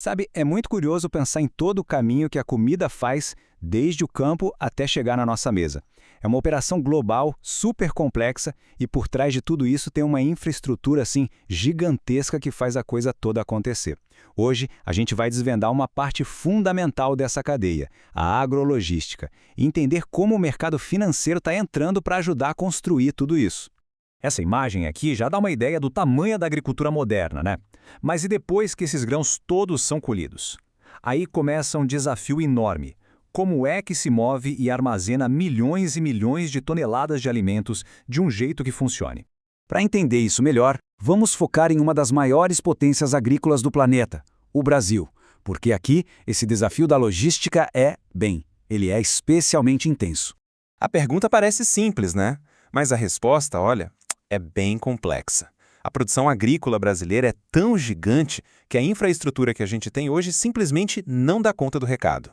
Sabe, é muito curioso pensar em todo o caminho que a comida faz desde o campo até chegar na nossa mesa. É uma operação global, super complexa e por trás de tudo isso tem uma infraestrutura assim gigantesca que faz a coisa toda acontecer. Hoje a gente vai desvendar uma parte fundamental dessa cadeia, a agrologística, e entender como o mercado financeiro está entrando para ajudar a construir tudo isso. Essa imagem aqui já dá uma ideia do tamanho da agricultura moderna, né? Mas e depois que esses grãos todos são colhidos? Aí começa um desafio enorme. Como é que se move e armazena milhões e milhões de toneladas de alimentos de um jeito que funcione? Para entender isso melhor, vamos focar em uma das maiores potências agrícolas do planeta, o Brasil. Porque aqui, esse desafio da logística ele é especialmente intenso. A pergunta parece simples, né? Mas a resposta, olha, é bem complexa. A produção agrícola brasileira é tão gigante que a infraestrutura que a gente tem hoje simplesmente não dá conta do recado.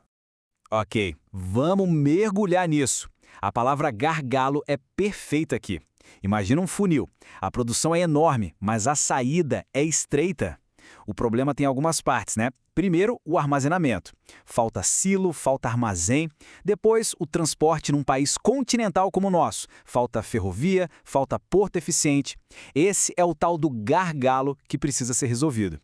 Ok, vamos mergulhar nisso. A palavra gargalo é perfeita aqui. Imagina um funil. A produção é enorme, mas a saída é estreita. O problema tem algumas partes, né? Primeiro, o armazenamento. Falta silo, falta armazém. Depois, o transporte num país continental como o nosso. Falta ferrovia, falta porto eficiente. Esse é o tal do gargalo que precisa ser resolvido.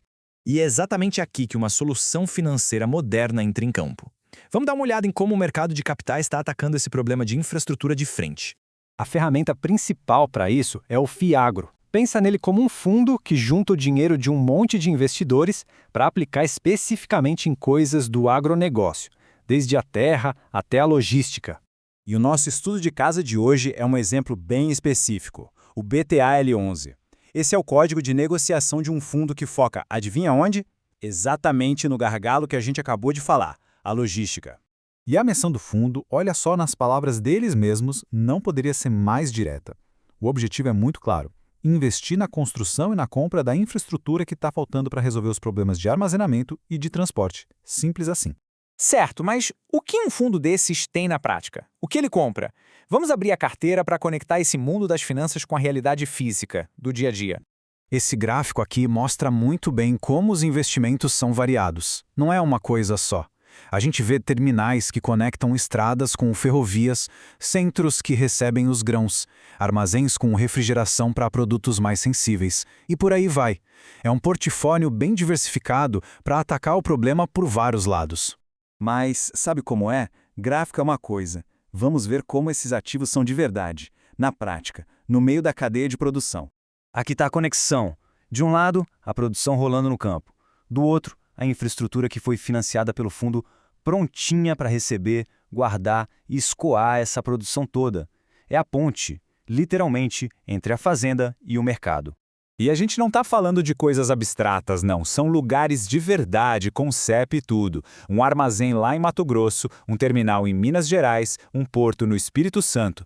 E é exatamente aqui que uma solução financeira moderna entra em campo. Vamos dar uma olhada em como o mercado de capitais está atacando esse problema de infraestrutura de frente. A ferramenta principal para isso é o Fiagro. Pensa nele como um fundo que junta o dinheiro de um monte de investidores para aplicar especificamente em coisas do agronegócio, desde a terra até a logística. E o nosso estudo de casa de hoje é um exemplo bem específico, o BTAL11. Esse é o código de negociação de um fundo que foca, adivinha onde? Exatamente no gargalo que a gente acabou de falar, a logística. E a missão do fundo, olha só nas palavras deles mesmos, não poderia ser mais direta. O objetivo é muito claro: investir na construção e na compra da infraestrutura que está faltando para resolver os problemas de armazenamento e de transporte. Simples assim. Certo, mas o que um fundo desses tem na prática? O que ele compra? Vamos abrir a carteira para conectar esse mundo das finanças com a realidade física, do dia a dia. Esse gráfico aqui mostra muito bem como os investimentos são variados. Não é uma coisa só. A gente vê terminais que conectam estradas com ferrovias, centros que recebem os grãos, armazéns com refrigeração para produtos mais sensíveis, e por aí vai. É um portfólio bem diversificado para atacar o problema por vários lados. Mas sabe como é? Gráfico é uma coisa. Vamos ver como esses ativos são de verdade, na prática, no meio da cadeia de produção. Aqui está a conexão. De um lado, a produção rolando no campo. Do outro, a infraestrutura que foi financiada pelo fundo prontinha para receber, guardar e escoar essa produção toda. É a ponte, literalmente, entre a fazenda e o mercado. E a gente não está falando de coisas abstratas, não. São lugares de verdade, com CEP e tudo. Um armazém lá em Mato Grosso, um terminal em Minas Gerais, um porto no Espírito Santo.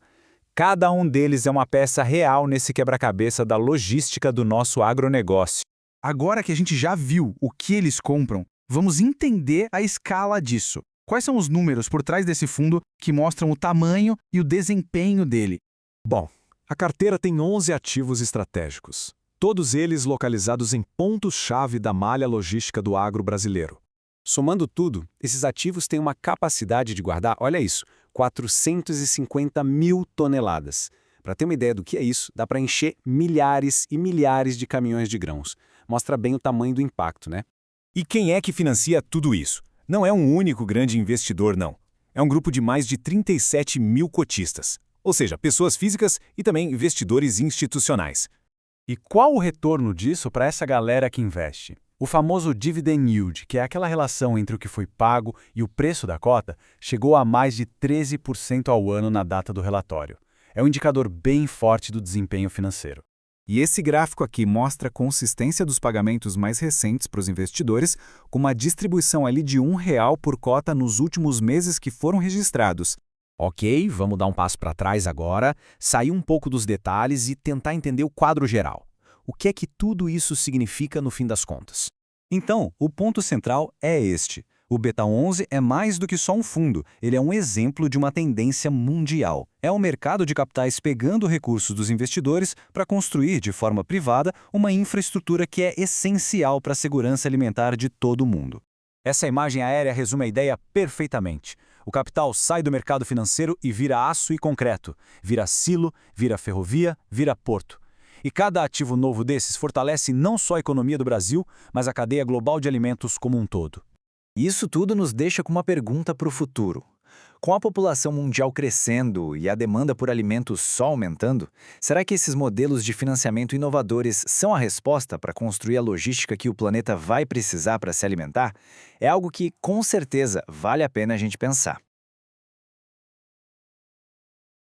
Cada um deles é uma peça real nesse quebra-cabeça da logística do nosso agronegócio. Agora que a gente já viu o que eles compram, vamos entender a escala disso. Quais são os números por trás desse fundo que mostram o tamanho e o desempenho dele? Bom, a carteira tem 11 ativos estratégicos, todos eles localizados em pontos-chave da malha logística do agro brasileiro. Somando tudo, esses ativos têm uma capacidade de guardar, olha isso, 450 mil toneladas. Para ter uma ideia do que é isso, dá para encher milhares e milhares de caminhões de grãos. Mostra bem o tamanho do impacto, né? E quem é que financia tudo isso? Não é um único grande investidor, não. É um grupo de mais de 37 mil cotistas, ou seja, pessoas físicas e também investidores institucionais. E qual o retorno disso para essa galera que investe? O famoso dividend yield, que é aquela relação entre o que foi pago e o preço da cota, chegou a mais de 13% ao ano na data do relatório. É um indicador bem forte do desempenho financeiro. E esse gráfico aqui mostra a consistência dos pagamentos mais recentes para os investidores, com uma distribuição ali de R$ 1 por cota nos últimos meses que foram registrados. Ok, vamos dar um passo para trás agora, sair um pouco dos detalhes e tentar entender o quadro geral. O que é que tudo isso significa no fim das contas? Então, o ponto central é este. O Beta11 é mais do que só um fundo, ele é um exemplo de uma tendência mundial. É o mercado de capitais pegando recursos dos investidores para construir, de forma privada, uma infraestrutura que é essencial para a segurança alimentar de todo mundo. Essa imagem aérea resume a ideia perfeitamente. O capital sai do mercado financeiro e vira aço e concreto, vira silo, vira ferrovia, vira porto. E cada ativo novo desses fortalece não só a economia do Brasil, mas a cadeia global de alimentos como um todo. Isso tudo nos deixa com uma pergunta para o futuro. Com a população mundial crescendo e a demanda por alimentos só aumentando, será que esses modelos de financiamento inovadores são a resposta para construir a logística que o planeta vai precisar para se alimentar? É algo que, com certeza, vale a pena a gente pensar.